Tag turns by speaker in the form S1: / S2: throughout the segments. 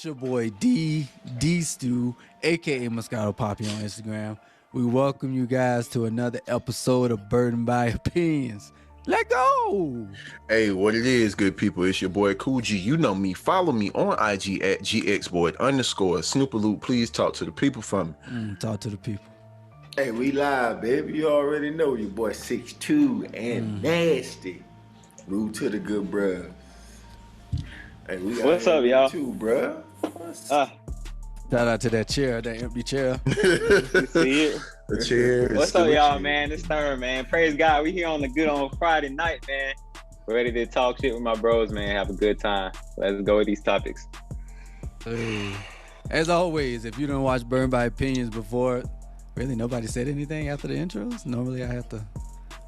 S1: It's your boy D Stew, aka Moscato Poppy on Instagram. We welcome you guys to another episode of Burdened by Opinions. Let go.
S2: Hey, what it is, good people? It's your boy Cool G. You know me. Follow me on IG at GXBoy_. Snoopaloop, please talk to the people for me.
S1: Talk to the people.
S3: Hey, we live, baby. You already know your boy 6'2" and nasty. Rude to the good bruh. Hey, we got
S4: What's up, y'all?
S3: Too, bruh.
S1: Shout out to that chair, that empty chair.
S4: You see it?
S2: The chair.
S4: What's up, y'all, man? It's Thurn, man. Praise God. We here on the good on Friday night, man. We're ready to talk shit with my bros, man. Have a good time. Let's go with these topics.
S1: Hey. As always, if you don't watch Burned by Opinions before, really nobody said anything after the intros? Normally I have to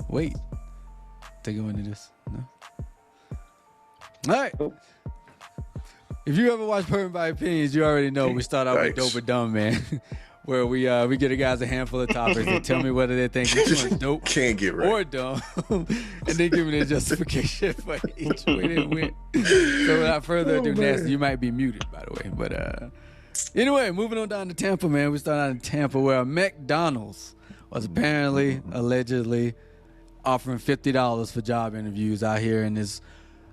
S1: wait to go into this. No? All right. If you ever watch Burned by Opinions, you already know we start out with Dope or Dumb, man. Where we get the guys a handful of topics and tell me whether they think each one's dope
S2: Can't get right.
S1: or dumb, and then give me the justification for each way they went. So without further ado, Nasty, you might be muted, by the way. But anyway, moving on down to Tampa, man. We start out in Tampa where McDonald's was apparently, allegedly, offering $50 for job interviews out here in this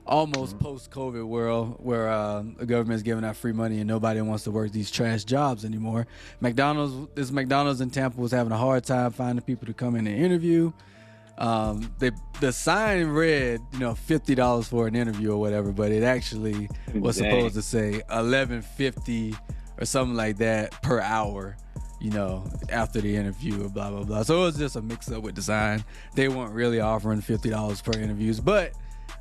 S1: almost post-COVID world where the government's giving out free money and nobody wants to work these trash jobs anymore. This McDonald's in Tampa was having a hard time finding people to come in and interview. The sign read, $50 for an interview or whatever, but it actually was supposed to say $11.50 or something like that per hour, after the interview or blah, blah, blah. So it was just a mix-up with the sign. They weren't really offering $50 per interviews, but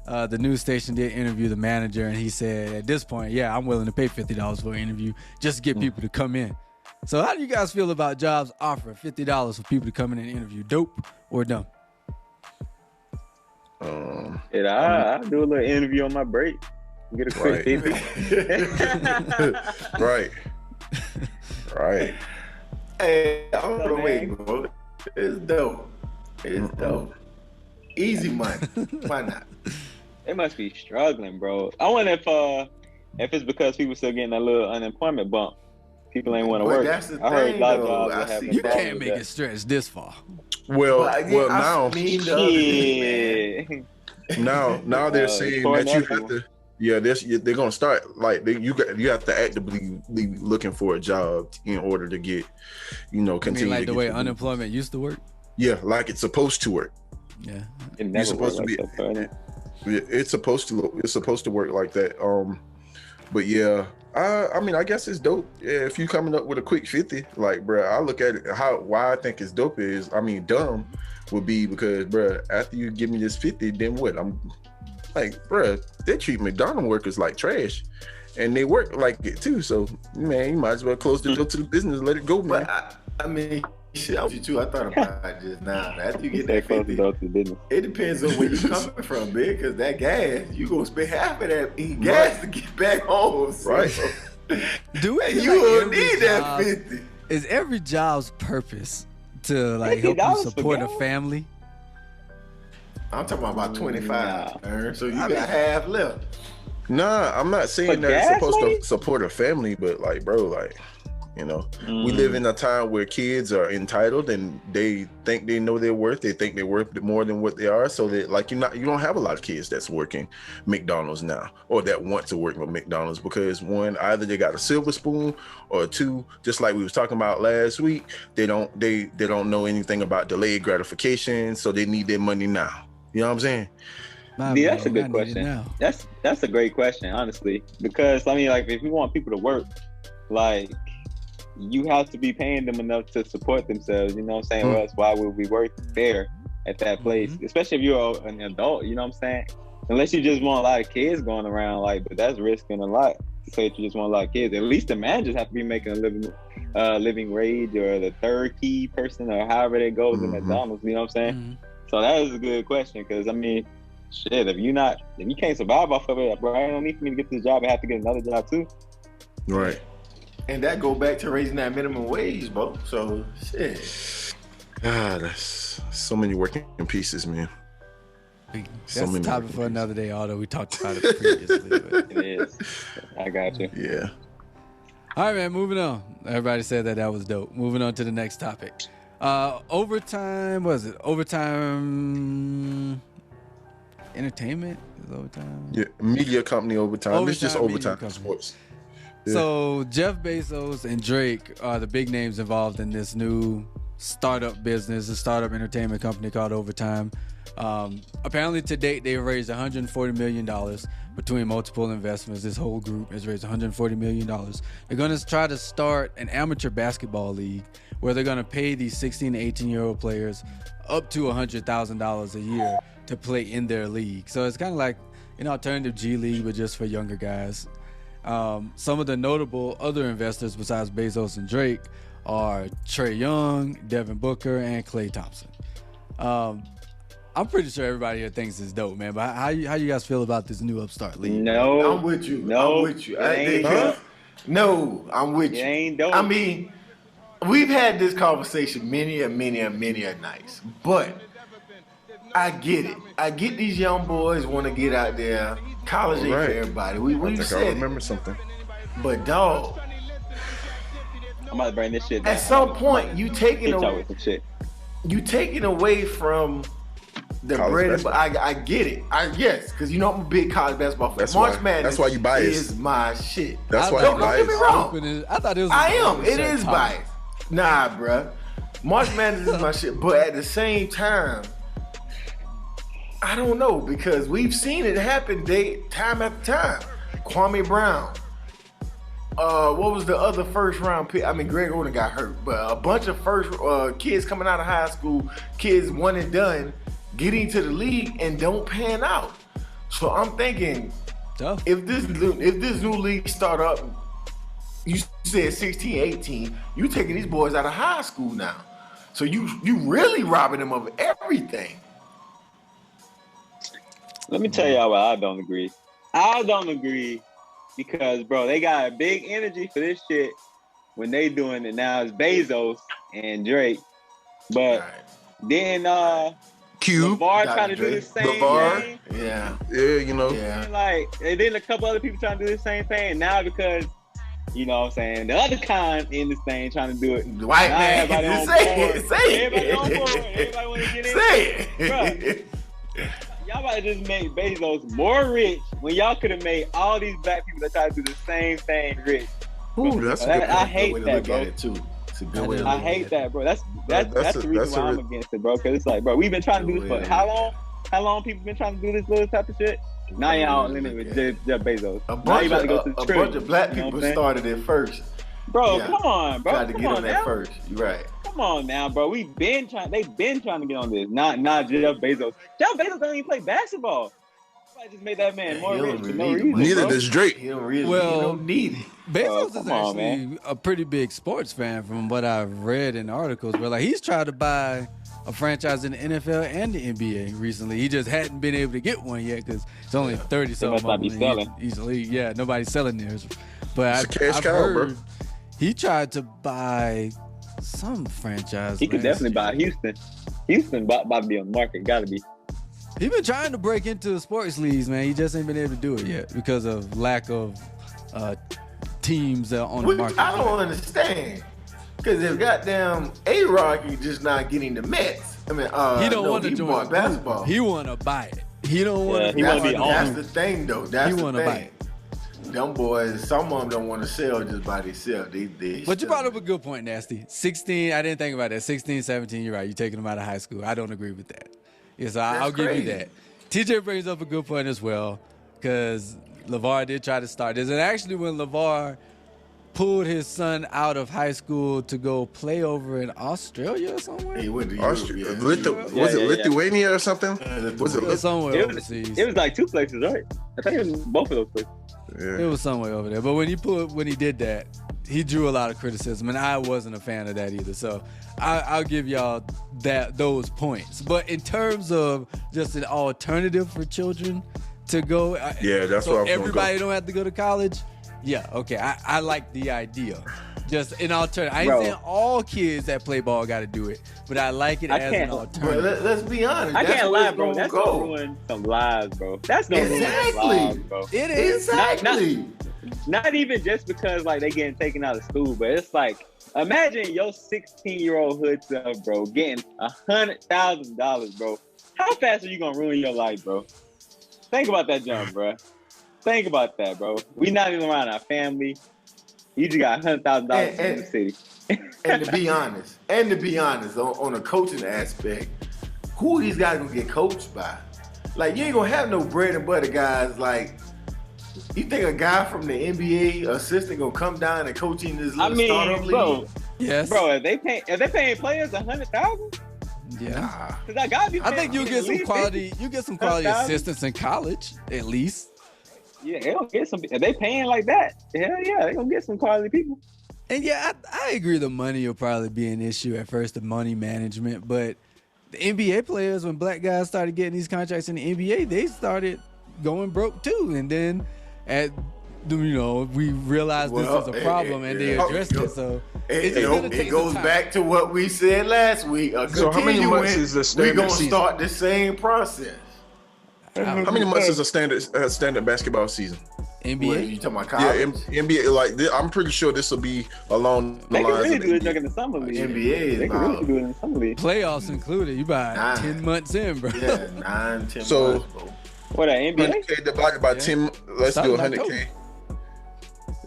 S1: the news station did interview the manager, and he said at this point, yeah, I'm willing to pay $50 for an interview just to get people to come in. So how do you guys feel about jobs offering $50 for people to come in and interview? Dope or dumb?
S4: I'll do a little interview on my break. Get a quick 50.
S2: Right.
S3: Hey, I'm gonna wait, bro. It's dope. It's dope. Easy money. Why not?
S4: They must be struggling, bro. I wonder if it's because people still getting a little unemployment bump. People ain't want to work.
S3: That's the
S4: I heard
S3: thing,
S4: a lot of
S3: though.
S4: jobs having
S1: You
S4: problems
S1: can't
S4: with
S1: make
S4: that.
S1: it stretch this far.
S2: Well,
S3: I mean the other thing, man.
S2: now they're saying that you have to. Yeah, they're gonna start like you have to actively be looking for a job in order to get, continue.
S1: I mean, like
S2: to
S1: the
S2: get
S1: way
S2: your-
S1: unemployment used to work.
S2: Yeah, like it's supposed to work.
S1: Yeah.
S4: It never
S2: supposed
S4: worked
S2: to
S4: like
S2: be-
S4: that, right?
S2: It's supposed to work like that. But yeah, I mean, I guess it's dope. Yeah, if you coming up with a quick 50, like, bruh, I look at it why I think it's dope is, I mean, dumb would be because, bruh, after you give me this 50, then what? I'm like, bruh, they treat McDonald's workers like trash, and they work like it too. So, man, you might as well close the door to the business and let it go, man.
S3: But I mean, shit, I was you too. I thought about it just now. After you get that
S4: Close the
S3: 50,
S4: door to the business.
S3: it depends on where you coming from, big, because that gas, you gonna spend half of that in gas to get back home. So.
S2: Right.
S1: Do it.
S3: You gonna need that 50.
S1: Is every job's purpose to like help
S4: $50
S1: you
S4: for
S1: support a
S4: gas?
S1: family?
S3: I'm talking about 25.
S4: Nah.
S3: So you got half left.
S2: Nah, I'm not saying
S4: But
S2: that it's
S4: gas
S2: supposed
S4: money?
S2: to support a family, but like, bro, like, we live in a time where kids are entitled and they think they know their worth. They think they're worth more than what they are. So that, like, you don't have a lot of kids that's working McDonald's now, or that want to work with McDonald's, because one, either they got a silver spoon, or two, just like we was talking about last week, they don't know anything about delayed gratification, so they need their money now. You know what I'm saying?
S4: Yeah, that's a good question. That's a great question, honestly, because I mean, like, if you want people to work, like, you have to be paying them enough to support themselves. You know what I'm saying? Or else, why would we work there at that place? Especially if you're an adult. You know what I'm saying? Unless you just want a lot of kids going around, like, but that's risking a lot. To say that you just want a lot of kids, at least the managers have to be making a living wage, or the third key person, or however it goes in McDonald's. You know what I'm saying? So that is a good question, because I mean, shit, if you can't survive off of it, bro, I don't need for me to get this job. I have to get another job too.
S2: Right.
S3: And that go back to raising that minimum wage, bro. So, shit.
S2: God, that's so many working pieces, man.
S1: That's a topic for another day, although we talked about it previously. But.
S4: It is. I got you.
S2: Yeah.
S1: All right, man. Moving on. Everybody said that was dope. Moving on to the next topic. Overtime. What is it? Overtime entertainment is overtime.
S2: Yeah, media company overtime. It's just
S1: Overtime
S2: overtime sports. Yeah.
S1: So Jeff Bezos and Drake are the big names involved in this new startup business, a startup entertainment company called Overtime. Apparently to date, they've raised $140 million between multiple investments. This whole group has raised $140 million. They're going to try to start an amateur basketball league where they're going to pay these 16 to 18-year-old players up to $100,000 a year to play in their league. So it's kind of like an alternative G League, but just for younger guys. Some of the notable other investors besides Bezos and Drake are Trae Young, Devin Booker, and Klay Thompson. I'm pretty sure everybody here thinks it's dope, man. But how you guys feel about this new upstart league?
S3: No, I'm with you. I'm with you. I'm with you.
S4: Ain't dope.
S3: I mean, we've had this conversation many a nights, but I get it. I get these young boys want to get out there. College ain't for everybody. We said
S2: I remember something.
S3: But dog,
S4: I'm about to bring this shit down.
S3: at some point you taking away from the bread. But I get it. Yes, because I'm a big college basketball fan. March Madness.
S2: That's why you biased.
S3: Is my shit.
S2: That's why you biased.
S3: Don't get me wrong.
S1: I thought it was.
S3: I am. It is biased. Nah, bruh. March Madness is my shit. But at the same time, I don't know, because we've seen it happen time after time. Kwame Brown. What was the other first round pick? I mean, Greg Oden got hurt, but a bunch of first kids coming out of high school, kids one and done, getting to the league and don't pan out. So I'm thinking, if this new league start up, you said 16, 18, you taking these boys out of high school now. So you really robbing them of everything.
S4: Let me tell y'all why I don't agree. I don't agree because, bro, they got a big energy for this shit when they doing it now. It's Bezos and Drake. But then LeVar trying to do the same thing.
S3: Yeah,
S4: and then a couple other people trying to do the same thing. And now because, you know what I'm saying, the other kind in this thing trying to do it.
S3: The white man.
S4: Everybody on board. Everybody want to get in. Say it. Y'all about to just make Bezos more rich when y'all could have made all these black people that try to do the same thing rich.
S3: Ooh, that's a good
S4: I hate
S3: way to
S4: that,
S3: look
S4: bro.
S3: at it too. It's a good way to look
S4: I hate that, bro. That's the reason why I'm against it, bro. Because it's like, bro, we've been trying to do this for how long? How long people been trying to do this little type of shit? Now y'all on limit with Jeff Bezos.
S3: A bunch of black people started it first.
S4: Bro, come on, bro.
S3: Tried to get on that first. You're right.
S4: Come on now, bro. They've been trying to get on this. Not Jeff Bezos. Jeff Bezos don't even play basketball. I just made that man more rich for no reason.
S2: Neither does Drake.
S3: He don't need it.
S1: Bezos is actually a pretty big sports fan from what I've read in articles where like he's tried to buy a franchise in the NFL and the NBA recently. He just hadn't been able to get one yet because it's only 30 something.
S4: Must not be selling.
S1: Easily. Yeah, nobody's selling theirs. But
S2: I've heard
S1: he tried to buy some franchise.
S4: He could definitely buy Houston. Houston about to be on the market. Gotta be.
S1: He been trying to break into the sports leagues, man. He just ain't been able to do it yet because of lack of teams on the market.
S3: I don't understand. Because if goddamn A-Rod just not getting the Mets. I mean,
S1: he don't want to join
S3: basketball.
S1: He want to buy it. He don't want to.
S3: That's the thing, though. That's
S1: he
S3: want
S1: to buy it.
S3: Them boys, some of them don't want to sell just by themselves.
S1: But you brought up a good point, Nasty. 16, I didn't think about that. 16, 17, you're right. You're taking them out of high school. I don't agree with that. Yes, I'll give you that. TJ brings up a good point as well because LeVar did try to start this. And actually, when LeVar pulled his son out of high school to go play over in Australia or somewhere?
S3: He went to
S2: Australia. Was it Lithuania or something?
S1: Was it somewhere overseas?
S4: It was like two places, right? I think it was both of those places.
S2: Yeah.
S1: It was somewhere over there. But when he did that, he drew a lot of criticism, and I wasn't a fan of that either. So I'll give y'all those points. But in terms of just an alternative for children to go,
S2: that's
S1: so
S2: what I was
S1: everybody don't have to go to college. Yeah, okay. I like the idea. Just an alternative. I ain't saying all kids that play ball got to do it, but I like it as an alternative.
S3: Bro, let's be honest.
S4: I can't lie, bro. That's gonna ruin some lives, bro. That's gonna ruin some lives, bro.
S1: It is
S3: exactly.
S4: not even just because like they getting taken out of school, but it's like imagine your 16-year-old hood self, bro, getting $100,000, bro. How fast are you gonna ruin your life, bro? Think about that jump, bro. Think about that, bro. We not even around our family. You just got $100,000 in the city.
S3: And to be honest, on a coaching aspect, who are these guys gonna get coached by? Like, you ain't gonna have no bread and butter guys. Like, you think a guy from the NBA assistant gonna come down and coach in this little startup league?
S4: Bro,
S1: yes,
S4: bro. If they paying players $100,000,
S1: yeah.
S4: Because I gotta be.
S1: I think you get some quality. You get some quality assistants in college, at least.
S4: Yeah, they don't get some. If they paying like that, hell yeah, they gonna get some quality people.
S1: And yeah, I agree the money will probably be an issue at first, the money management. But the NBA players, when black guys started getting these contracts in the NBA, they started going broke too. And then we realized this is a problem and they addressed it. So
S3: it goes back to what we said last week.
S2: So how many months is a standard
S3: We're gonna
S2: season?
S3: start the same process.
S2: How many months is a standard basketball season?
S1: NBA?
S3: What, you talking about college?
S2: Yeah, NBA. Like I'm pretty sure this will be along the
S4: They can
S2: lines
S4: really
S2: of
S4: do it in the summer league.
S3: NBA
S4: They
S3: is
S4: can really do it in the summer league.
S1: Playoffs included. You about 10 months in, bro.
S3: Yeah, 9-10
S2: So-
S3: months, bro.
S4: What that NBA?
S2: 100K divided by 10. Let's do
S1: Something like
S2: 100K.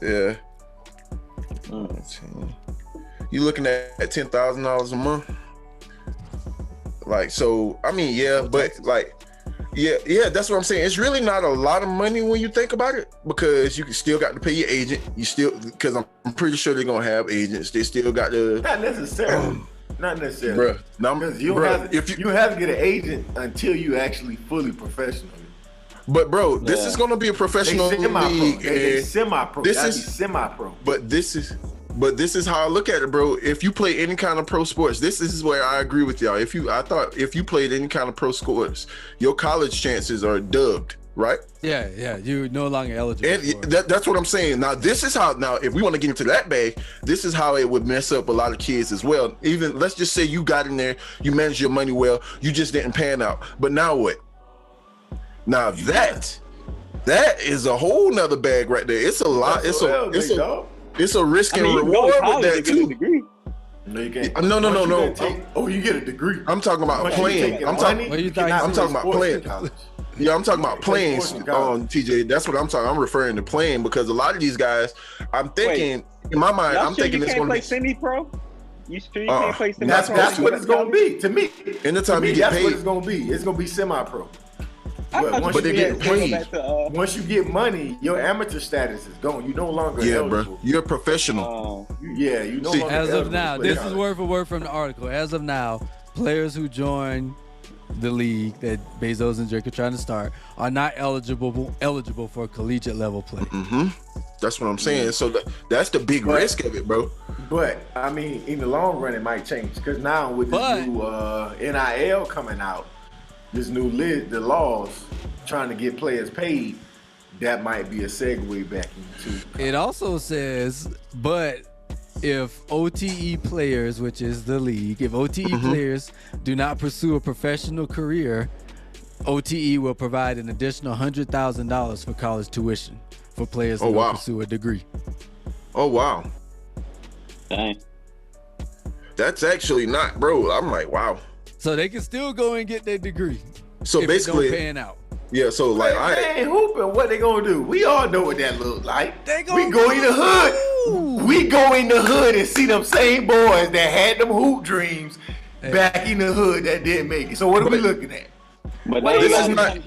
S2: Yeah. 10. You looking at $10,000 a month? Like, so I mean, yeah, but like, yeah, that's what I'm saying. It's really not a lot of money when you think about it, because you still got to pay your agent. You still, because I'm pretty sure they're gonna have agents. They still got to.
S3: Not necessarily. Not necessarily.
S2: Bruh,
S3: Because you have to get an agent until you actually fully professional.
S2: But bro, this is gonna be a professional league.
S3: They semi-pro.
S2: This
S3: This
S2: is
S3: is semi-pro.
S2: But this is how I look at it, bro. If you play any kind of pro sports, this is where I agree with y'all. If you played any kind of pro sports, your college chances are dubbed, right?
S1: Yeah, you're no longer eligible.
S2: And that's what I'm saying. Now, this is how. Now, if we want to get into that bag, this is how it would mess up a lot of kids as well. Even let's just say you got in there, you managed your money well, you just didn't pan out. But now what? Now that is a whole nother bag right there. It's a lot. It's a risk and reward with that too.
S3: No, you can't.
S2: No.
S3: You get a degree.
S2: I'm talking about playing. I'm talking about playing. Yeah, I'm talking about playing. TJ, that's what I'm talking. I'm referring to playing, because a lot of these guys, I'm thinking in my mind, I'm thinking it's going to be
S4: semi-pro. You sure you can't play semi-pro?
S3: That's what it's going to be to me.
S2: In the time you get paid,
S3: that's what it's going to be. It's going to be semi-pro.
S2: But they get paid.
S3: Once you get money, your amateur status is gone. You no longer eligible.
S2: Bro. You're a professional.
S3: You no longer
S1: as of now, this is
S3: college.
S1: word for word from the article. As of now, players who join the league that Bezos and Drake are trying to start are not eligible for collegiate level play.
S2: Mm-hmm. That's what I'm saying. So that's the big risk of it, bro.
S3: But I mean, in the long run, it might change, because now with this new NIL coming out, this new the laws trying to get players paid, that might be a segue back into.
S1: It also says, but if OTE players, which is the league, if OTE players do not pursue a professional career, OTE will provide an additional $100,000 for college tuition for players who pursue a degree.
S2: Oh, wow.
S4: Dang.
S2: That's actually not, bro. I'm like, wow.
S1: So they can still go and get their degree.
S2: So
S1: if
S2: basically,
S1: it don't pan out.
S2: Yeah, so like
S3: they ain't hooping. What they gonna do? We all know what that look like.
S1: We
S3: go in the hood. We go in the hood and see them same boys that had them hoop dreams back in the hood that didn't make it. So what are we looking at?
S4: But
S2: this is not.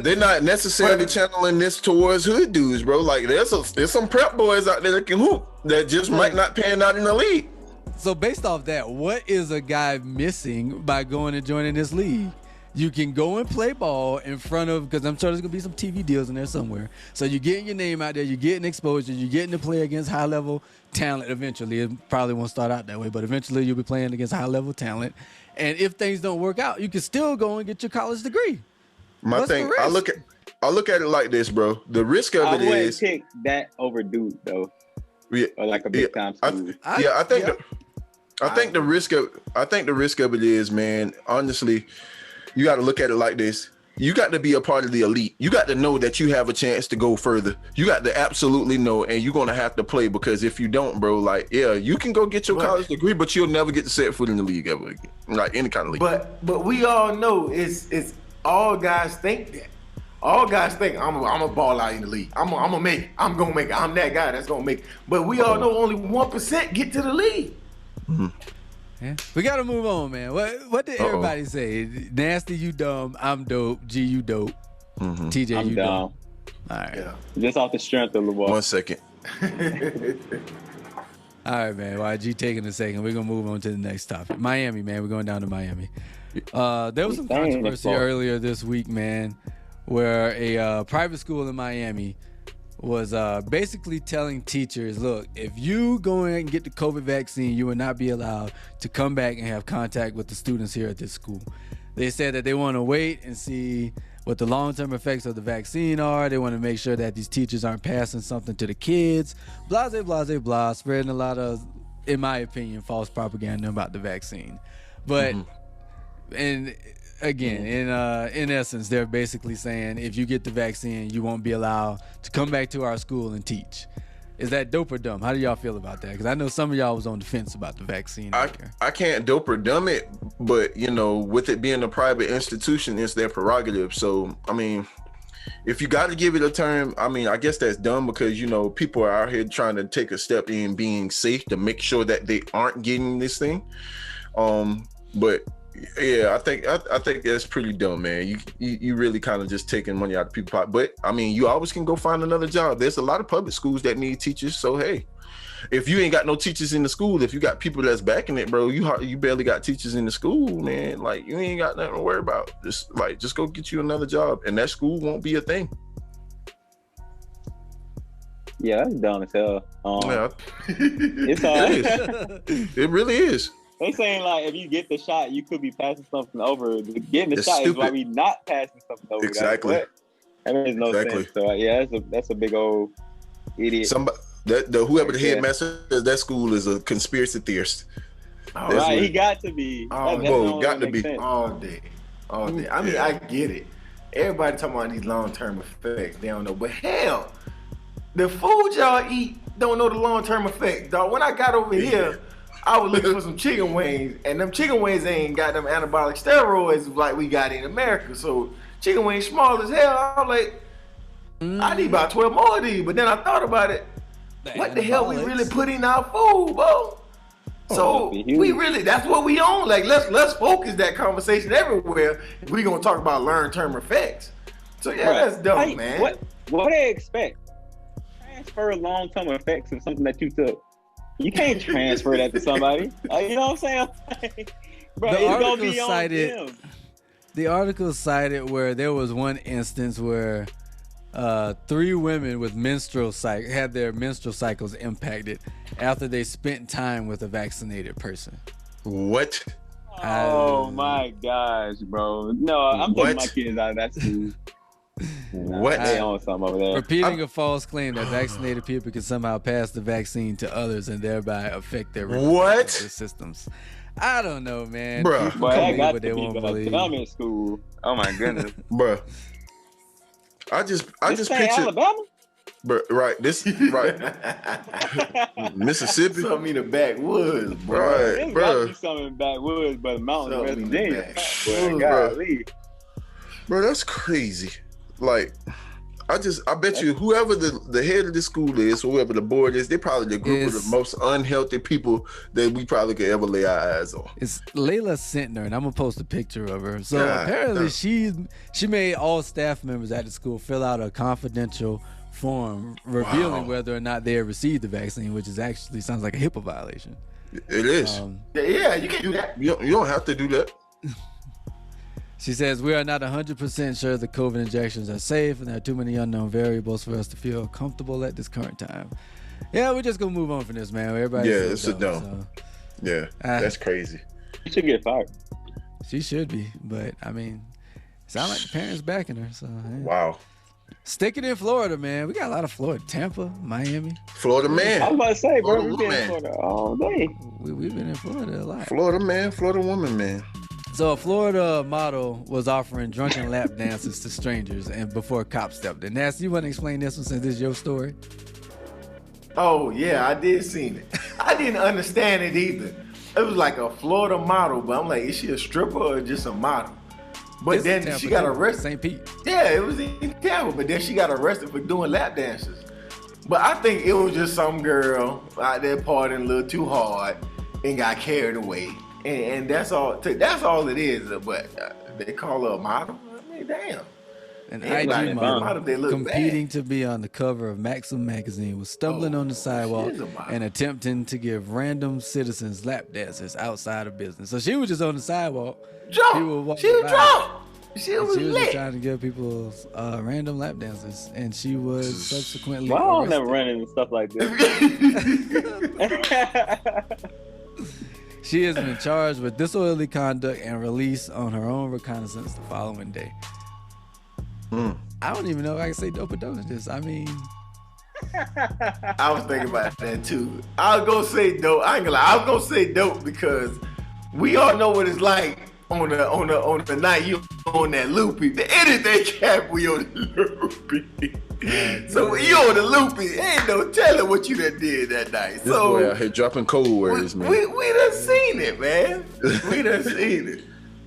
S2: They're not necessarily channeling this towards hood dudes, bro. Like there's some prep boys out there that can hoop that just might not pan out in the league.
S1: So based off that, what is a guy missing by going and joining this league? You can go and play ball in front of, because I'm sure there's going to be some TV deals in there somewhere. So you're getting your name out there, you're getting exposure, you're getting to play against high-level talent eventually. It probably won't start out that way, but eventually you'll be playing against high-level talent. And if things don't work out, you can still go and get your college degree.
S2: I look at it like this, bro. The risk of it is...
S4: I wouldn't pick that over dude, though.
S2: Yeah,
S4: or like a big time school.
S2: I think the risk of it is, man, honestly, you got to look at it like this. You got to be a part of the elite. You got to know that you have a chance to go further. You got to absolutely know, and you're gonna have to play, because if you don't, bro, like, yeah, you can go get your college degree, but you'll never get to set foot in the league ever again, like any kind of league.
S3: But we all know it's all guys think that. All guys think I'm a ball out in the league. I'm gonna make it. I'm gonna make it. I'm that guy that's gonna make it. But we all know only 1% get to the league.
S1: Mm-hmm. Yeah. We gotta move on, man. What did everybody say? Nasty, you dumb. I'm dope. G, you dope.
S2: Mm-hmm.
S1: TJ,
S4: I'm
S1: you
S4: dumb.
S1: All right.
S3: Yeah.
S4: Just off the strength of LeVar.
S2: 1 second.
S1: All right, man. YG taking a second. We're gonna move on to the next topic. Miami, man. We're going down to Miami. There was some controversy earlier this week, man, where a private school in Miami was basically telling teachers, look, if you go in and get the COVID vaccine, you will not be allowed to come back and have contact with the students here at this school. They said that they want to wait and see what the long-term effects of the vaccine are. They want to make sure that these teachers aren't passing something to the kids. Blah, blah, blah, blah, spreading a lot of, in my opinion, false propaganda about the vaccine. But, and again, in essence, they're basically saying if you get the vaccine, you won't be allowed to come back to our school and teach. Is that dope or dumb? How do y'all feel about that? Because I know some of y'all was on the fence about the vaccine.
S2: I can't dope or dumb it, but, you know, with it being a private institution, it's their prerogative. So, I mean, if you got to give it a term, I mean, I guess that's dumb because, you know, people are out here trying to take a step in being safe to make sure that they aren't getting this thing. But yeah, I think that's pretty dumb, man. You really kind of just taking money out of people's pocket. But I mean, you always can go find another job. There's a lot of public schools that need teachers. So hey, if you ain't got no teachers in the school, if you got people that's backing it, bro, you barely got teachers in the school, man. Like you ain't got nothing to worry about. Just go get you another job, and that school won't be a thing.
S4: Yeah, that's dumb as hell.
S2: Yeah.
S4: It's
S2: It really is.
S4: They saying like if you get the shot, you could be passing something over. Getting the
S2: It's
S4: shot
S2: stupid.
S4: is why we not passing something over.
S2: Exactly.
S4: That makes no sense. So yeah, that's a big old idiot.
S2: Whoever the headmaster is, that school is a conspiracy theorist.
S4: Right, he got to be.
S2: Got to be
S3: all day. I mean, I get it. Everybody talking about these long-term effects. They don't know, but hell, the food y'all eat don't know the long-term effects, dog. When I got over here, I was looking for some chicken wings, and them chicken wings ain't got them anabolic steroids like we got in America. So chicken wings small as hell. I was like, I need about 12 more of these. But then I thought about it. What the hell we really put in our food, bro? So we really, that's what we own. Like let's focus that conversation everywhere. We gonna talk about long-term effects. So yeah, that's dumb, man.
S4: What they expect? Transfer long-term effects of something that you took. You can't transfer that to somebody. You know what I'm saying? Bro,
S1: the article cited where there was one instance where 3 women with had their menstrual cycles impacted after they spent time with a vaccinated person.
S2: What?
S4: Oh my gosh, bro! No, I'm taking my kids out of that school.
S2: What?
S4: They own something over there.
S1: Repeating a false claim that vaccinated people can somehow pass the vaccine to others and thereby affect their systems. I don't know, man.
S2: Bro,
S4: I got to be I'm in school. Oh my goodness,
S2: bro. I just picture
S4: Alabama.
S2: Bro, right? Mississippi.
S3: Something in the backwoods, bro.
S2: Right, bro.
S4: Got something in the backwoods, but the mountains of West Virginia.
S2: Bro, that's crazy. Like, I bet you whoever the head of the school is, whoever the board is, they're probably the group of the most unhealthy people that we probably could ever lay our eyes on.
S1: It's Layla Sentner, and I'm gonna post a picture of her. So apparently she made all staff members at the school fill out a confidential form revealing whether or not they had received the vaccine, which is actually sounds like a HIPAA violation.
S2: It is.
S3: Yeah, you can't do that.
S2: You don't have to do that.
S1: She says, we are not 100% sure the COVID injections are safe and there are too many unknown variables for us to feel comfortable at this current time. Yeah, we're just going to move on from this, man. Everybody's
S2: dumb.
S1: So.
S2: Yeah, that's crazy.
S4: She should get fired.
S1: She should be, but I mean, sound like the parents backing her. So hey.
S2: Wow.
S1: Stick it in Florida, man. We got a lot of Florida. Tampa, Miami.
S2: Florida man.
S4: I was about to say, bro, we've been in Florida all day.
S1: We've been in Florida a lot.
S2: Florida man, Florida woman, man.
S1: So a Florida model was offering drunken lap dances to strangers, and before cops stepped in. Nasty, you want to explain this one since this is your story?
S3: Oh yeah, I did see it. I didn't understand it either. It was like a Florida model, but I'm like, is she a stripper or just a model? But then she got arrested.
S1: St. Pete.
S3: Yeah, it was in Tampa, but then she got arrested for doing lap dances. But I think it was just some girl out there partying a little too hard and got carried away. And that's all. That's all it is. But they call her a model. I mean, damn.
S1: An IG model competing to be on the cover of Maxim magazine was stumbling on the sidewalk and attempting to give random citizens lap dances outside of business. So she was just on the sidewalk.
S3: She was drunk. She was
S1: just trying to give people random lap dances, and she was subsequently
S4: arrested. I'll never run into stuff like this.
S1: She has been charged with disorderly conduct and released on her own reconnaissance the following day. I don't even know if I can say dope or donages. I mean,
S3: I was thinking about that too. I was gonna say dope. I ain't gonna lie. I was gonna say dope because we all know what it's like on the night you on that loopy. Anything cap we on the loopy. So when you on the loopy, ain't no telling what you done did that night.
S2: This boy out here dropping code words, man.
S3: We done seen it, man. We done seen it.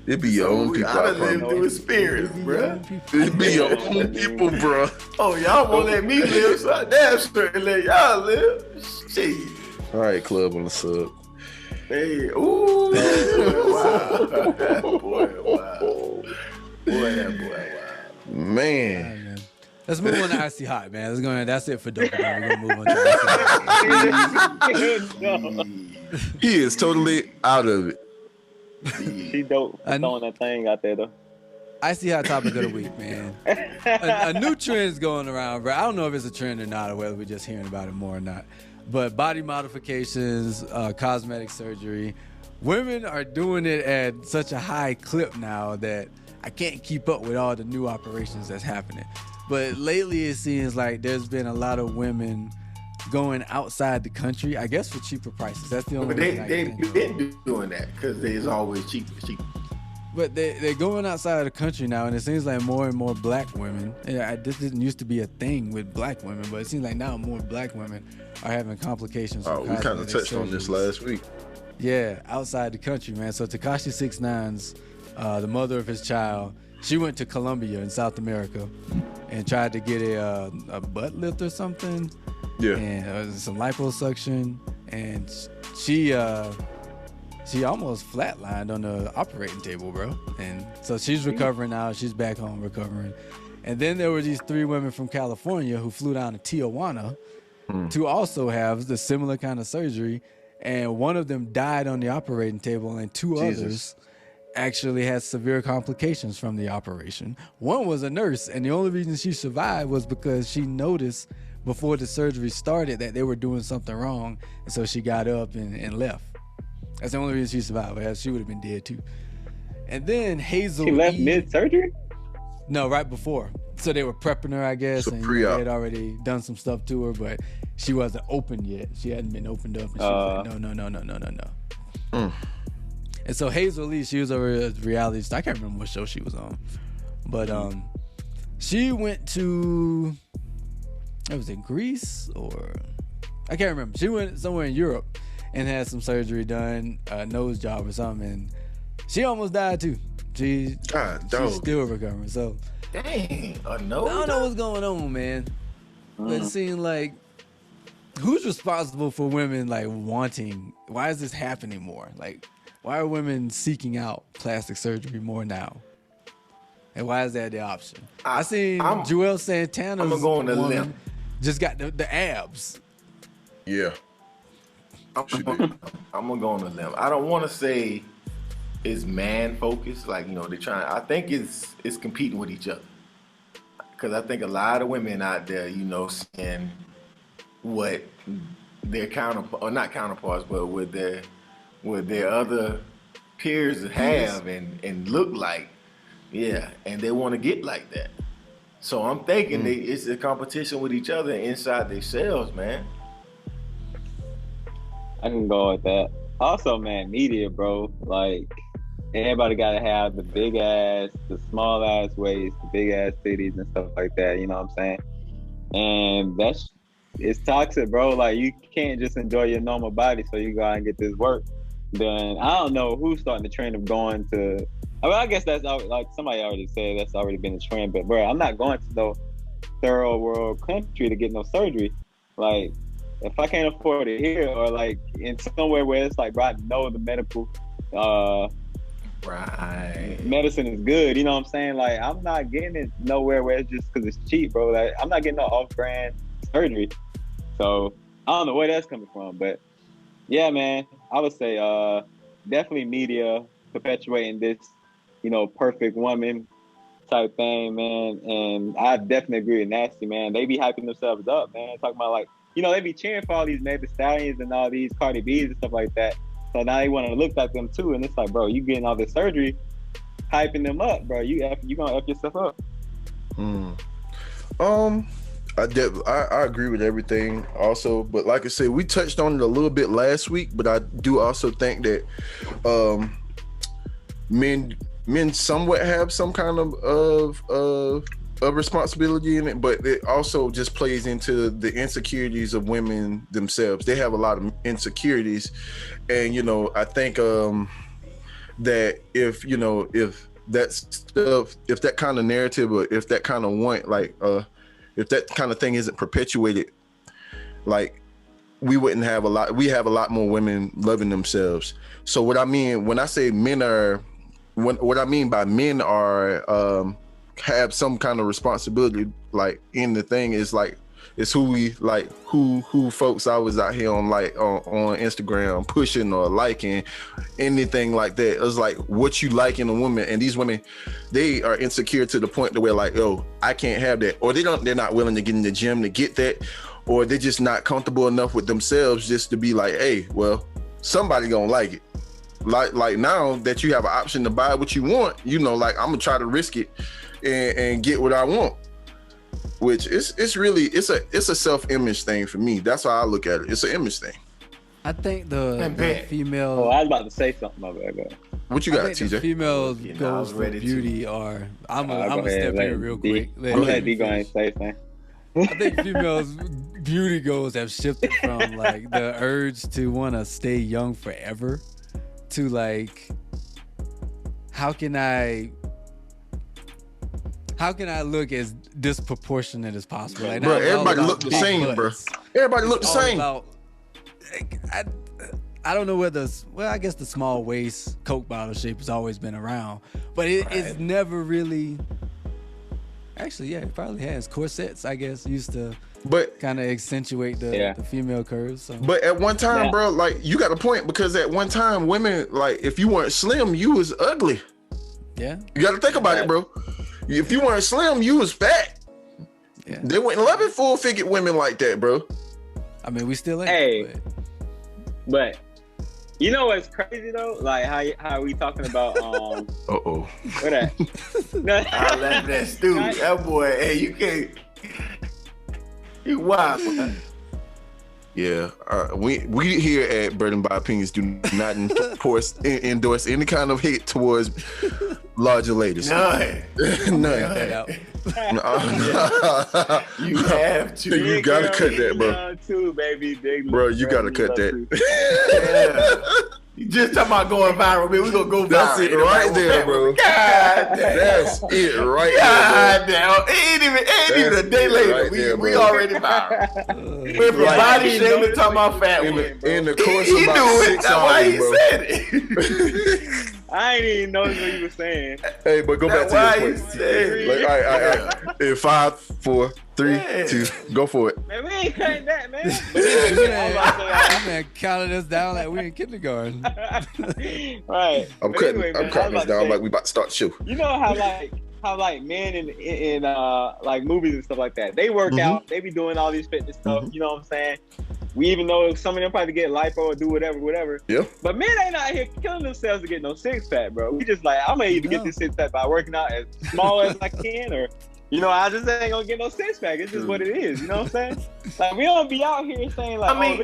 S2: It be your own people.
S3: I done lived through experience, bro.
S2: It be your own people, bro.
S3: Oh, y'all won't let me live, so I damn sure let y'all live. Shit.
S2: All right, club on the sub.
S3: Hey, ooh, wow. Boy, wow.
S2: Man.
S1: Let's move on to Icy Hot, man. That's it for dope. We're gonna move on to Icy.
S2: He is totally out of it.
S4: She dope throwing that thing out there though.
S1: Icy Hot topic of the week, man. a new trend's going around, bro. I don't know if it's a trend or not, or whether we're just hearing about it more or not. But body modifications, cosmetic surgery, women are doing it at such a high clip now that I can't keep up with all the new operations that's happening. But lately it seems like there's been a lot of women going outside the country, I guess for cheaper prices. That's the only
S3: thing they've been doing that because there's always cheap.
S1: But they're going outside of the country now, and it seems like more and more black women. This didn't used to be a thing with black women, but it seems like now more black women are having complications.
S2: Oh, we kind of touched on this last week.
S1: Yeah, outside the country, man. So Tekashi 6ix9ine's the mother of his child, she went to Colombia in South America and tried to get a butt lift or something.
S2: Yeah.
S1: And some liposuction, and she almost flatlined on the operating table, bro. And so she's recovering now. She's back home recovering. And then there were these 3 women from California who flew down to Tijuana to also have the similar kind of surgery. And one of them died on the operating table, and 2 others actually had severe complications from the operation. One was a nurse, and the only reason she survived was because she noticed before the surgery started that they were doing something wrong, and so she got up and left. That's the only reason she survived. She would have been dead too. And then Hazel
S4: She left mid-surgery?
S1: No, right before. So they were prepping her, I guess, and they had already done some stuff to her, but she wasn't open yet. She hadn't been opened up, and she was like, no. And so Hazel Lee, she was over a reality star. I can't remember what show she was on, but she went to, it was in Greece, or I can't remember. She went somewhere in Europe and had some surgery done, a nose job or something, and she almost died too. She's still recovering. So
S3: dang, a nose.
S1: I don't know what's going on, man. But it seems like, who's responsible for women like wanting? Why is this happening more? Like, why are women seeking out plastic surgery more now? And why is that the option? I seen Joel Santana's woman just got the abs.
S2: Yeah.
S3: I'm gonna go on a limb. I don't want to say it's man focused, like, you know, they're trying. I think it's competing with each other, because I think a lot of women out there, you know, seeing what their not counterparts, but with their other peers have and look like, and they want to get like that. So I'm thinking it's a competition with each other inside themselves, man.
S4: I can go with that. Also, man, media, bro. Like, everybody gotta have the big ass, the small ass waist, the big ass titties and stuff like that. You know what I'm saying? And it's toxic, bro. Like, you can't just enjoy your normal body, so you go out and get this work. Then I don't know who's starting the trend of going to. I mean, I guess that's like somebody already said that's already been a trend. But bro, I'm not going to no third world country to get no surgery. Like, if I can't afford it here, or like in somewhere where it's like, bro, I know the medical medicine is good. You know what I'm saying? Like, I'm not getting it nowhere where it's just because it's cheap, bro. Like, I'm not getting no off-brand surgery. So I don't know where that's coming from, but yeah, man, I would say definitely media perpetuating this, perfect woman type thing, man. And I definitely agree with Nasty, man. They be hyping themselves up, man. Talking about, like, they be cheering for all these Meg Thee Stallions and all these Cardi B's and stuff like that. So now they want to look like them too. And it's like, bro, you getting all this surgery, hyping them up, bro. You gonna F yourself up.
S2: I agree with everything also, but like I said, we touched on it a little bit last week, but I do also think that men somewhat have some kind of responsibility in it, but it also just plays into the insecurities of women themselves. They have a lot of insecurities, and I think that if that stuff, if that kind of narrative, or if that kind of if that kind of thing isn't perpetuated, like, we have a lot more women loving themselves. So what I mean when I say what I mean by men are have some kind of responsibility, like, in the thing, is like, it's who folks I was out here on Instagram pushing or liking, anything like that. It's like what you like in a woman, and these women, they are insecure to the point to where, like, oh, I can't have that, or they're not willing to get in the gym to get that, or they're just not comfortable enough with themselves just to be like, hey, well, somebody gonna like it. Like now that you have an option to buy what you want, like, I'm gonna try to risk it and get what I want. Which it's really a self-image thing for me. That's how I look at it. It's an image thing.
S1: I think the female.
S4: Oh, I was about to say something about that.
S2: What you got, TJ?
S1: The females goals for beauty are. I'm gonna step in real quick.
S4: Go ahead, D. Go ahead and say something.
S1: I think females' beauty goals have shifted from, like, the urge to want to stay young forever to, like, how can I look as disproportionate as possible? Like,
S2: bro, everybody look the same, bro. Everybody look the same.
S1: I don't know whether, I guess the small waist Coke bottle shape has always been around, but it's never really. Actually, yeah, it probably has. Corsets, I guess, used to kind of accentuate the female curves. So. But
S2: at one time, bro, like, you got a point, because at one time, women, like, if you weren't slim, you was ugly.
S1: Yeah.
S2: You got to think about it, bro. If you weren't slim, you was fat. Yeah. They wouldn't love it full-figured women like that, bro.
S1: I mean, we still ain't.
S4: Hey, but you know what's crazy though? Like, how we talking about what that?
S3: I left that stupid. That boy, hey, you can't. You wild, man.
S2: Yeah, we here at Burden by Opinions do not endorse any kind of hate towards larger ladies.
S3: None. You have to.
S2: You gotta cut that, bro.
S4: Too, baby.
S2: Bro, you gotta cut that.
S3: Yeah. You just talking about going viral, man. We gonna go viral.
S2: That's it right there, bro.
S3: God damn.
S2: That's it right
S3: there. God
S2: there.
S3: damn. It ain't even a day later.
S2: Right
S3: we already viral. We're from body shaming, talking about fat women.
S2: In the course of about 6 hours,
S3: that's why he
S2: bro.
S3: said it.
S4: I ain't even know what you were saying.
S2: Hey, but go back to your point. Like, all right. In 5, 4, 3, 2, go for it.
S4: Man, we ain't cutting that, man.
S1: Man counted us down like we in kindergarten.
S4: Right.
S2: I'm cutting us down like we about to start the show.
S4: You know how men in like movies and stuff like that, they work out, they be doing all these fitness stuff, you know what I'm saying? We even know some of them probably get lipo or do whatever.
S2: Yeah.
S4: But men ain't out here killing themselves to get no six pack, bro. We just like, I'm gonna either get this six pack by working out as small as I can, or I just ain't gonna get no six pack. It's just what it is. You know what I'm saying? Like, we don't be out here saying like, let me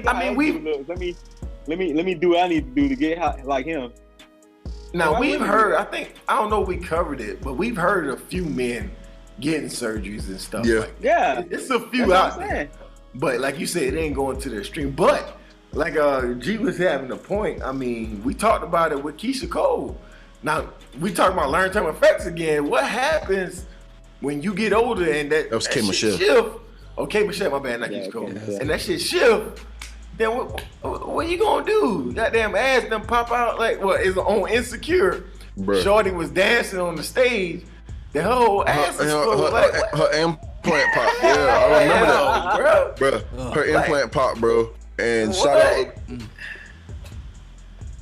S4: do what I need to do to get like him.
S3: Now we've heard. I don't know if we covered it, but we've heard a few men getting surgeries and stuff.
S2: Yeah.
S3: Like that. It's a few out there. But like you said, it ain't going to the extreme. But like G was having a point. I mean, we talked about it with Keisha Cole. Now we talking about long-term effects again. What happens when you get older and that
S2: was K. Michelle.
S3: Shift? Okay, Michelle, my bad, not Keisha Cole. And that shit shift. Then what you gonna do? Goddamn ass done pop out like what is on Insecure? Bruh. Shorty was dancing on the stage. The whole ass was
S2: her implant pop. Yeah, I remember that, bro. Her implant pop, bro. And shout out.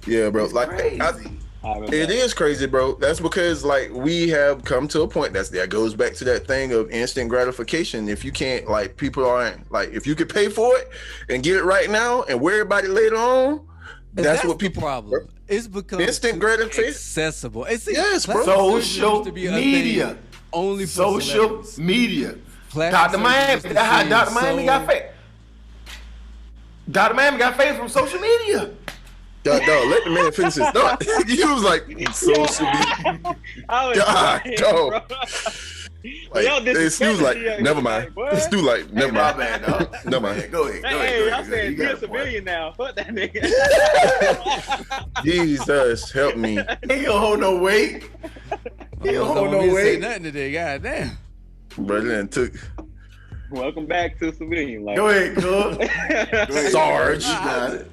S2: Yeah, bro. Like it is crazy, bro. That's because like we have come to a point that goes back to that thing of instant gratification. If you can't, like, people aren't like, if you could pay for it and get it right now and worry about it later on, that's what people
S1: problem. It's become
S2: instant gratification,
S1: accessible. It's
S3: bro. Social media, only social media. Dr. Miami, Dr. Miami got fame. Dr. Miami got fame from social media.
S2: Dog, let the man finish his thought. He was like, social media. God, he was like, never mind. This dude like, never mind.
S3: My bad, dog.
S2: Never mind.
S3: Go ahead.
S4: Hey, I said, you're a civilian now. Fuck that nigga.
S2: Jesus, help me.
S3: He don't hold no weight. He don't hold no weight.
S1: Nothing today, goddamn.
S2: Bro, then took.
S4: Welcome back to civilian life.
S3: Go ahead, cuz.
S2: Sarge.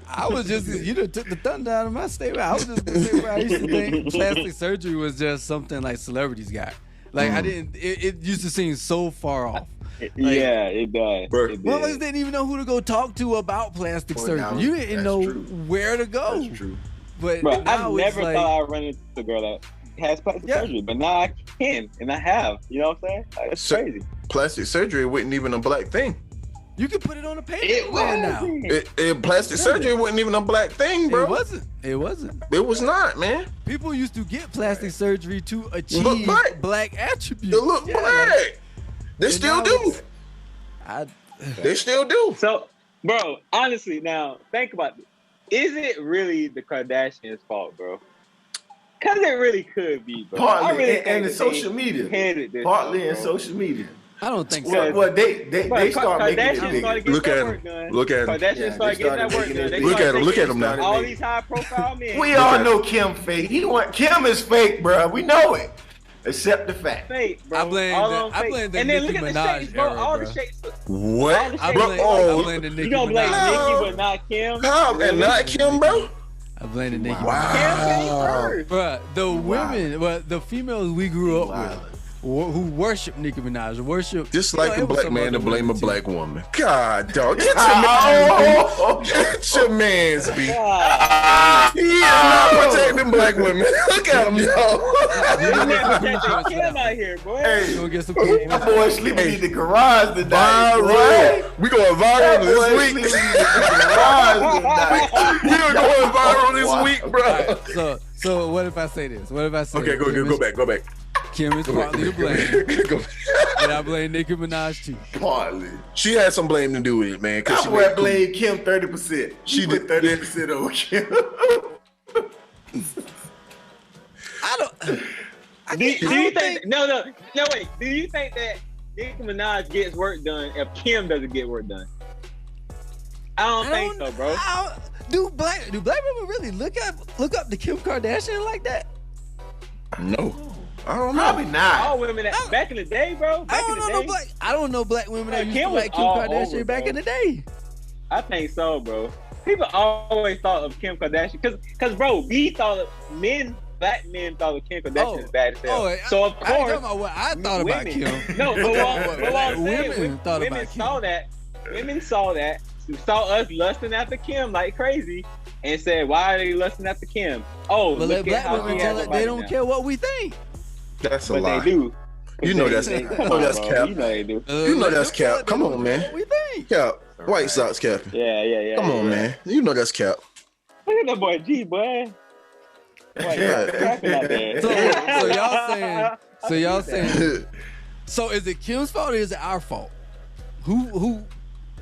S1: I was just, you done took the thunder out of my statement. I was just gonna say, bro, I used to think plastic surgery was just something like celebrities got. Like I didn't. It used to seem so far off.
S4: Yeah, it does.
S1: Motherfuckers didn't even know who to go talk to about plastic surgery. You didn't know where to go.
S3: That's true.
S1: But
S4: bro,
S1: now
S4: I never thought I'd run into a girl that has plastic surgery, but now I can, and I have. You know what I'm saying? Like, that's crazy.
S2: Plastic surgery wasn't even a black thing.
S1: You can put it on a paper.
S4: It was
S1: now.
S2: Plastic surgery wasn't even a black thing, bro.
S1: It wasn't.
S2: It was not, man.
S1: People used to get plastic surgery to achieve black attributes.
S2: They look black. They still do. They still do.
S4: So, bro, honestly, now think about it. Is it really the Kardashians' fault, bro? Because it really could be, bro.
S3: Partly, and the social media. Partly in social media.
S1: I don't think so.
S3: Well, they start making it big.
S2: Look at him. Look at him.
S4: Kardashians started getting that work done.
S2: Look at him. Look at him now.
S4: All these high-profile men.
S3: We all know Kim fake. Kim is fake, bro. We know it. Accept the fact.
S4: Fake, bro.
S1: I blame the
S4: and then look at the
S1: Minaj
S4: shapes, bro.
S1: era,
S4: All
S1: bro.
S4: the shapes.
S2: What?
S1: I blame the Nicki
S4: You gonna blame
S1: Minaj.
S4: Nicki but not Kim?
S2: How? And not Kim, bro?
S1: I blame the Nicki
S2: Wow.
S1: Minaj. Bro, the women, the females we grew up with, who worship Nicki Minaj, worship
S2: just like a black man to blame a black woman. God, dog, get your man's beat. He is not protecting black women. Look at him, yo.
S4: Kim out here, boy.
S3: Hey,
S1: gonna get some
S3: that boy sleeping in the garage tonight.
S2: Viral. We going viral this week. We are going viral this week, bro.
S1: Right, so what if I say this? What if I say?
S2: Okay, go back.
S1: Kim is partly to blame, but I blame Nicki Minaj too.
S3: Partly.
S2: She had some blame to do with it, man.
S3: I would blame Kim 30%. She did 30% over Kim.
S4: Do you think? No, wait. Do you think that Nicki Minaj gets work done if Kim doesn't get work done? I don't think so, bro.
S1: Do black women really look up to Kim Kardashian like that?
S2: No. I don't know.
S3: Probably not.
S4: All women back in the day, bro.
S1: I don't know black women that used to like Kim Kardashian back in the day.
S4: I think so, bro. People always thought of Kim Kardashian because bro, black men thought of Kim Kardashian as bad as hell. So of course,
S1: I ain't talking about what I thought about Kim.
S4: No, but what I'm saying,
S1: women
S4: saw that. Women saw that. Saw us lusting after Kim like crazy, and said, "Why are they lusting after Kim?" Oh,
S1: but let black women tell it they don't care what we think.
S2: That's a lie.
S4: But they do.
S2: You know that's cap.
S4: You know they do.
S2: You know that's cap. Come on, man.
S1: What we think?
S2: Cap. White Sox cap.
S4: Yeah.
S2: Come on, man. You know that's cap.
S4: Look at that boy G, boy.
S1: So y'all saying. So is it Kim's fault or is it our fault? Who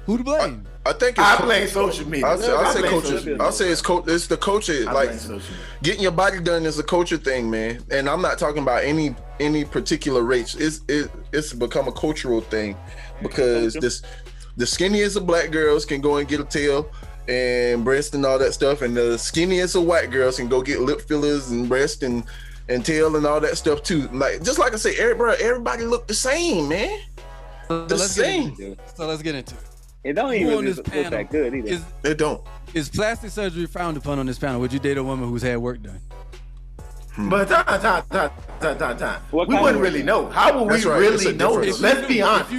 S1: Who to blame?
S2: I think
S3: I blame social media.
S2: I'll say coaches. I'll say it's the culture. Like getting your body done is a culture thing, man. And I'm not talking about any particular race. It's become a cultural thing because the skinniest of black girls can go and get a tail and breast and all that stuff, and the skinniest of white girls can go get lip fillers and breast and tail and all that stuff too. Like just like I say, everybody look the same, man. The same.
S1: So let's get into it.
S4: It don't even look that good either.
S2: It don't.
S1: Is plastic surgery frowned upon on this panel? Would you date a woman who's had work done?
S3: But time. We wouldn't really know. How would we really know? Let's be honest.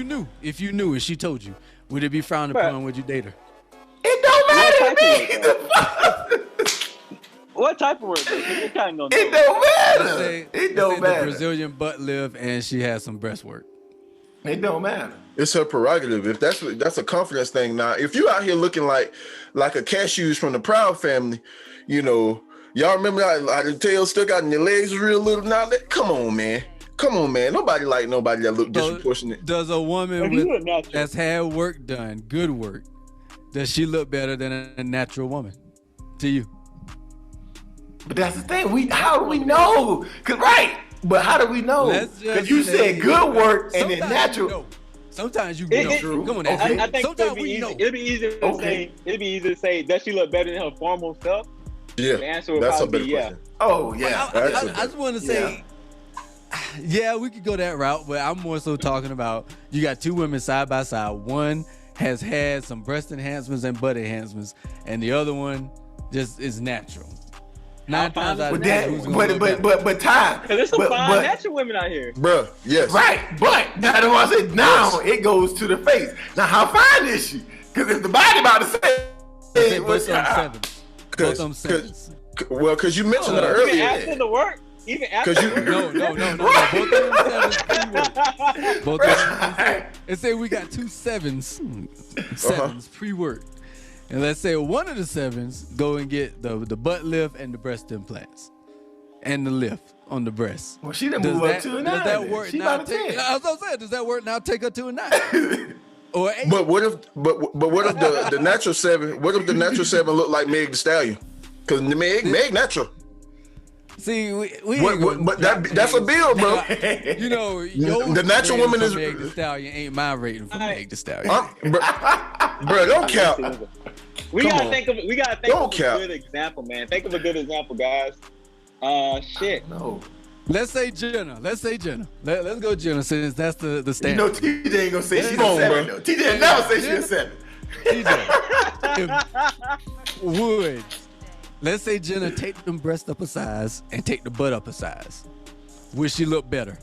S1: If you knew and she told you, would it be frowned upon? Would you date her?
S3: It don't matter to me.
S4: What type of work? It don't
S3: matter. It don't matter.
S1: The Brazilian butt lift and she has some breast work.
S3: It don't matter.
S2: It's her prerogative. If that's a confidence thing. Now, if you out here looking like a cashews from the Proud family, you know, y'all remember how the tail stuck out and your legs was real little. Now, come on, man. Nobody that look disproportionate.
S1: Does a woman that's had work done, good work, does she look better than a natural woman to you?
S3: But that's the thing. How do we know? But how do we know? Because you said good work and then natural.
S1: You know. Sometimes you know. Come on, I think
S4: sometimes it'd be easy to say, does she look better than her formal self?
S2: Yeah,
S4: the answer would probably be yeah.
S3: Oh yeah.
S1: I just want to say, yeah, we could go that route, but I'm more so talking about you got two women side by side. One has had some breast enhancements and butt enhancements, and the other one just is natural. 9 times out of 10,
S3: but time.
S4: Because there's some fine natural women out here.
S2: Bruh, yes.
S3: Right, but that's what I said. Now it goes to the face. Now how fine is she? Because if the body about to say,
S1: both them sevens.
S2: Well, because you mentioned it earlier.
S4: Even after the work. Even after
S1: No. Both of them sevens pre-work. Both of them. And say we got two sevens pre-work. And let's say one of the sevens go and get the butt lift and the breast implants and the lift on the breast.
S3: Well, she done move up to a 9.
S1: Does that work now? I was saying, does that work now? Take her to a 9 or 8.
S2: But what if the natural 7? What if the natural 7 look like Meg Thee Stallion? Because Meg natural.
S1: See,
S2: that's a bill, bro.
S1: You know,
S2: the natural woman is
S1: Meg Thee Stallion ain't my rating for Meg Thee Stallion.
S2: Bro, don't count.
S4: We gotta think of a good example, man. Think of a good example, guys. Shit.
S3: No.
S1: Let's say Jenna. Let's go Jenna, since that's the standard.
S3: You know, TJ ain't gonna say she's a 7. Though. TJ never say she's a 7.
S1: TJ would. Let's say Jenna take them breasts up a size and take the butt up a size. Would she look better?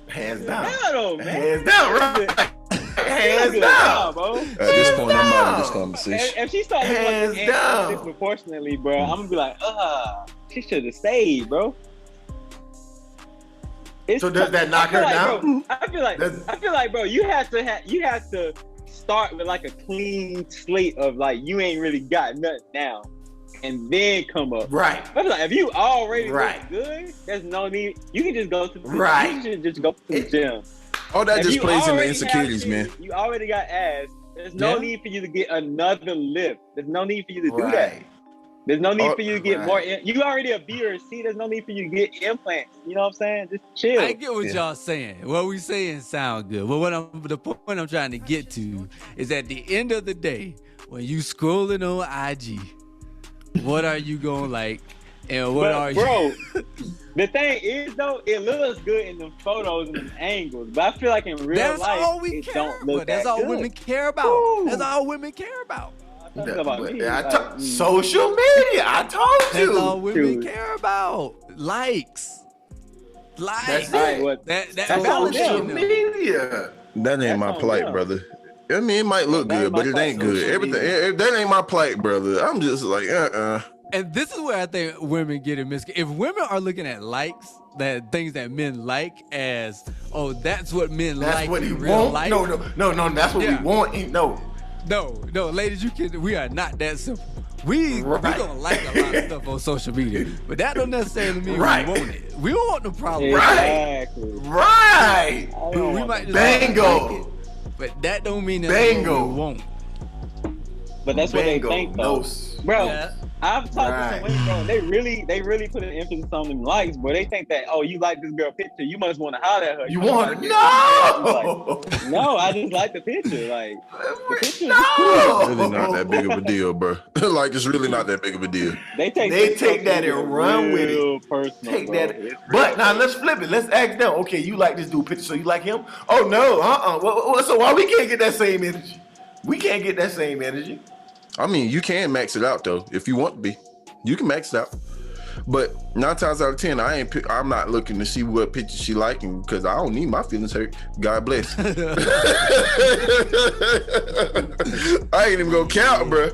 S3: Hands down.
S4: Man.
S3: Hands down, right? Hands down,
S4: bro.
S2: At this point, I'm out of this conversation.
S4: If she starts looking like disproportionately, bro, I'm gonna be like, she should have stayed, bro.
S3: So does that knock her down?
S4: Bro, I feel like, bro, you have to start with like a clean slate of like you ain't really got nothing down, and then come up.
S3: Right.
S4: I feel like if you already look good, there's no need. You can just go to the
S3: right.
S4: You should just go to the gym.
S2: All that just plays in the insecurities, man.
S4: You already got ass. There's no need for you to get another lift. There's no need for you to do that. There's no need for you to get more. You already a B or a C. There's no need for you to get implants. You know what I'm saying? Just chill.
S1: I get what y'all saying. What we saying sound good. But the point I'm trying to get to is at the end of the day, when you scrolling on IG, what are you going like? And what are you?
S4: Bro, the thing is though, it looks good in the photos and the angles, but I feel like in real life, it don't look that good.
S1: That's all women care about. Ooh. That's all women care about.
S3: Social media. I told you.
S1: That's all women care about. Likes.
S3: That's it.
S1: That's
S3: social media.
S2: That ain't my plight, brother. I mean, it might look good, but it ain't good. Everything. That ain't my plight, brother. I'm just like,
S1: And this is where I think women get it mis. If women are looking at likes, that things that men like as, that's what men
S3: that's
S1: like
S3: what
S1: in
S3: he
S1: real
S3: want.
S1: life.
S3: No, that's what we want.
S1: No, ladies, we are not that simple. We gonna like a lot of stuff on social media, but that don't necessarily mean we want it. We don't want the problem.
S3: Right.
S1: We might just
S3: bingo.
S1: like it, but that don't mean that
S3: Bingo.
S1: we won't.
S4: But that's what they think, though.
S3: No.
S4: Bro,
S1: Yeah.
S4: I've talked to some women, bro, and they really put an emphasis on them likes, but they think that, oh, you like this girl picture, you must want to holler at her.
S3: You want to? No!
S4: Like, no, I just like the picture. Like, the picture is
S3: cool.
S2: It's really not that big of a deal, bro. Like, it's really not that big of a deal.
S4: They take
S3: that and run with it.
S4: Personal,
S3: take
S4: bro.
S3: that. But now let's flip it. Let's ask them. Okay, you like this dude picture, so you like him? Oh no, So why we can't get that same energy? We can't get that same energy.
S2: I mean, you can max it out though if you want to be. You can max it out. But 9 times out of 10, I'm not looking to see what picture she liking because I don't need my feelings hurt. God bless. I ain't even gonna count, bro.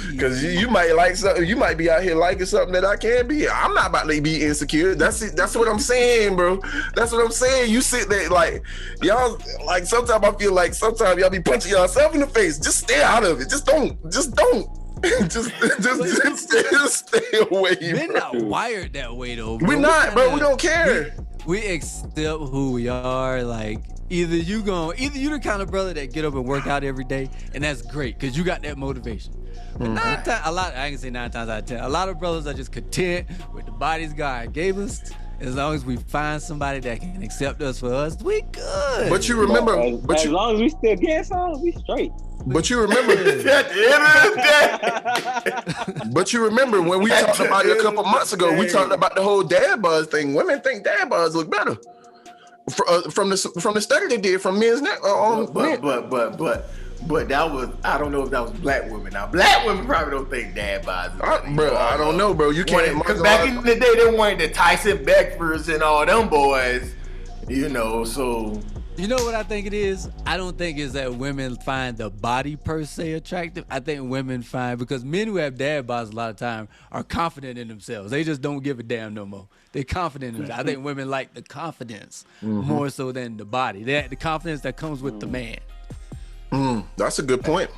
S2: Because you might like something. You might be out here liking something that I can't be. I'm not about to be insecure. That's it. That's what I'm saying, bro. That's what I'm saying. You sit there like y'all. Like sometimes I feel like sometimes y'all be punching yourself in the face. Just stay out of it. Just don't. just stay away.
S1: We're not wired that way though, bro.
S2: We're not, bro. We don't care.
S1: We accept who we are. Like either you the kind of brother that get up and work out every day, and that's great because you got that motivation. But I can say 9 times out of 10, a lot of brothers are just content with the bodies God gave us. As long as we find somebody that can accept us for us, we good.
S2: But you remember,
S4: as long as we still get some, we straight.
S2: But you remember, but you remember when we talked about it a couple months ago, we talked about the whole dad buzz thing. Women think dad buzz look better from the study they did from men's net.
S3: But that was, I don't know if that was black women. Now black women probably don't think dad bods.
S2: Bro, I don't know, bro. You can't.
S3: Because back in the day, they wanted the Tyson Beckfords and all them boys, so.
S1: You know what I think it is? I don't think it's that women find the body per se attractive. I think women find, because men who have dad bods a lot of time are confident in themselves. They just don't give a damn no more. They're confident in themselves. I think women like the confidence more so than the body. They have the confidence that comes with the man.
S2: That's a good point.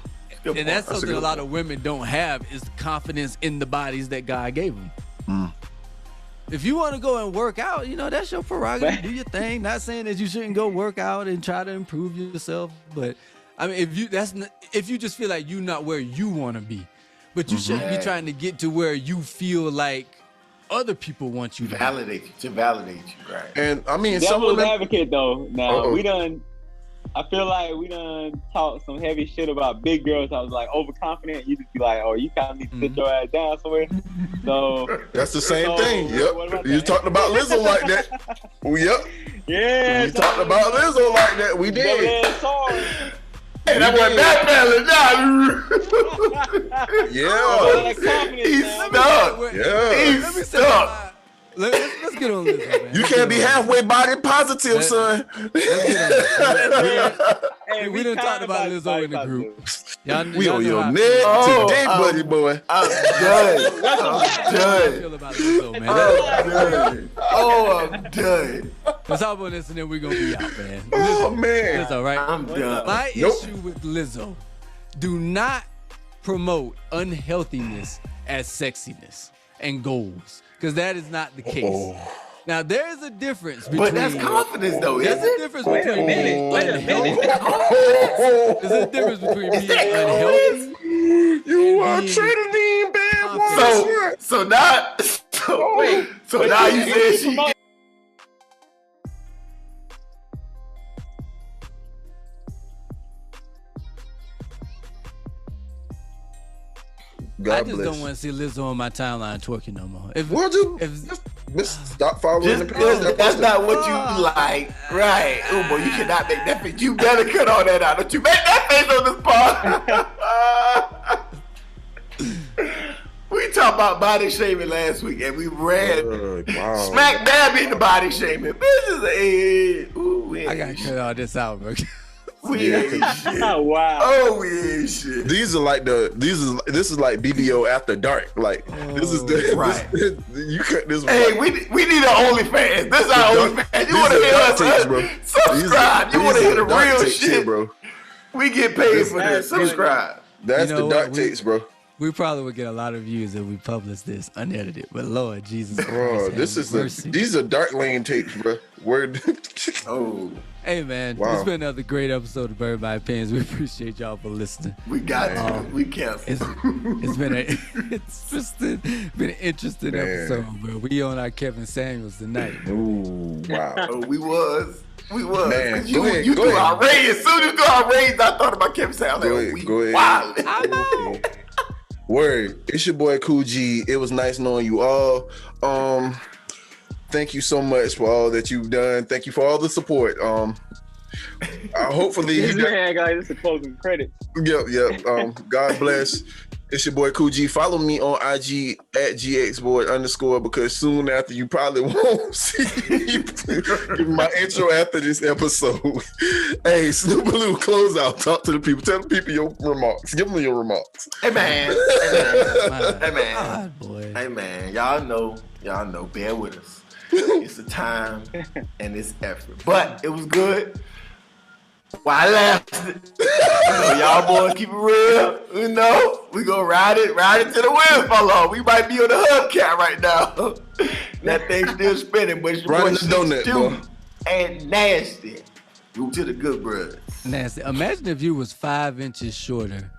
S1: And that's something a lot of women don't have, is the confidence in the bodies that God gave them. If you want to go and work out, that's your prerogative. Do your thing. Not saying that you shouldn't go work out and try to improve yourself, but I mean, if you just feel like you're not where you want to be, but you shouldn't be trying to get to where you feel like other people want you to
S3: validate you, right?
S2: And I mean,
S4: devil's advocate though. Now I feel like we done talked some heavy shit about big girls. I was like overconfident. You just be like, oh, you kind of need to sit your ass down somewhere. So
S2: that's the same thing. Yep. You talked about Lizzo like that. Yep.
S4: Yeah.
S2: You talked about Lizzo like that. We did.
S3: And that boy backpedaling now.
S2: He's stuck.
S1: Let's get on Lizzo, man.
S2: You can't be halfway body positive, son.
S1: Hey, we done talked about Lizzo in the group.
S2: We on your neck today, buddy boy.
S3: I'm done. I'm done.
S1: Let's hop on this and then we're going to be out, man.
S2: Oh, man.
S1: Lizzo, right?
S3: I'm done.
S1: My issue with Lizzo, do not promote unhealthiness as sexiness and goals. Because that is not the case. Now, there is a difference between...
S3: But that's confidence, though,
S1: There's a difference between being unhealthy. There's a difference between being unhealthy.
S2: You are treating me bad.
S3: So now you said she...
S1: I just don't want to see Lizzo on my timeline twerking no more.
S2: Stop following the page.
S3: That's not what you like, right? Oh boy, you cannot make that face. You better cut all that out. Don't you make that face on this part? We talked about body shaming last week, and we ran smack dab into body shaming. This is
S1: I gotta cut all this out, bro.
S3: We ain't shit.
S4: Wow.
S3: Oh, we ain't shit.
S2: This is like BBO after dark. Like this is the
S3: right.
S2: You cut this.
S3: Hey, we need an OnlyFans. This is our OnlyFans. You want to hear us?
S2: Bro.
S3: Subscribe. You want to hear the real shit,
S2: bro?
S3: We get paid for this. Subscribe.
S2: That's the dark takes, bro.
S1: We probably would get a lot of views if we publish this unedited. But Lord Jesus
S2: bro,
S1: Christ,
S2: these are dark lane takes, bro. Word.
S3: Oh.
S1: Hey man, it's been another great episode of Bird by Opinions. We appreciate y'all for listening.
S3: We got we canceled.
S1: It's been an interesting episode, bro. We on our Kevin Samuels tonight.
S2: Ooh, wow.
S3: Oh, we was.
S2: Man,
S3: you threw our raise. As soon as you threw our raise, I thought about Kevin Samuels.
S2: Go ahead.
S3: Wow.
S1: I know.
S2: Word. It's your boy Cool G. It was nice knowing you all. Thank you so much for all that you've done. Thank you for all the support. Hopefully,
S4: this man got this closing credits.
S2: Yep. God bless. It's your boy Cool G. Follow me on IG at GXBoy_, because soon after you probably won't see my intro after this episode. Hey, Snoop Baloo, close out. Talk to the people. Tell the people your remarks. Give them your remarks.
S3: Hey man. Hey man.
S1: God, boy.
S3: Hey man. Y'all know. Bear with us. It's a time and it's effort, but it was good. While I lasted. Y'all boys keep it real. We gonna ride it till the wheels fall off. We might be on the hubcap right now. That thing's still spinning, but it's your boy donut, and nasty. Move to the good brothers.
S1: Nasty. Imagine if you was 5 inches shorter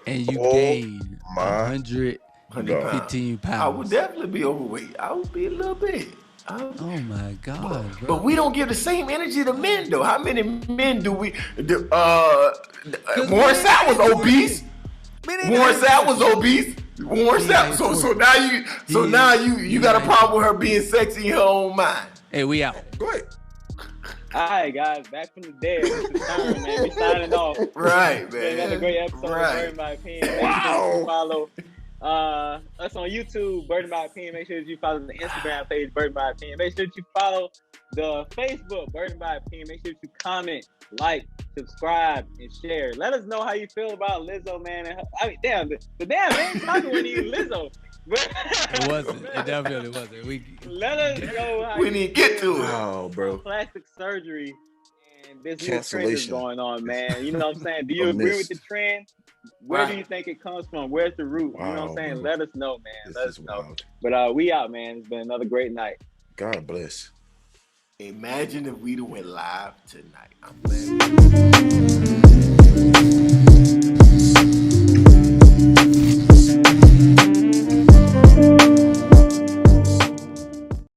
S1: and you gained 115 pounds.
S3: I would definitely be overweight. I would be a little bit.
S1: Oh my God, bro.
S3: But we don't give the same energy to men, though. How many men do we? Warren Sapp was obese. Warren Sapp was obese. Warren Sapp. So now you got a problem with her being sexy in her own mind.
S1: Hey, we out.
S2: Go ahead.
S4: All right, guys, back from the dead. It's time, man. We signing off.
S3: Right, man.
S4: Another great episode of Bird by Opinion. Wow. Follow us on YouTube, Bird by Opinion. Make sure that you follow the Instagram page, Bird by Opinion. Make sure that you follow the Facebook, Bird by Opinion. Make sure that you comment, like, subscribe, and share. Let us know how you feel about Lizzo, man. The damn man talking when you Lizzo.
S1: It wasn't. It definitely wasn't.
S4: Let us know how
S3: we need to get to it.
S2: Wow, bro.
S4: Plastic surgery and this new trend is going on, man. You know what I'm saying? Do you agree with the trend? Where do you think it comes from? Where's the root? You know what I'm saying? Bro. Let us know, man. Let us know. Wild. But we out, man. It's been another great night.
S2: God bless.
S3: Imagine if we'd have went live tonight. I'm glad.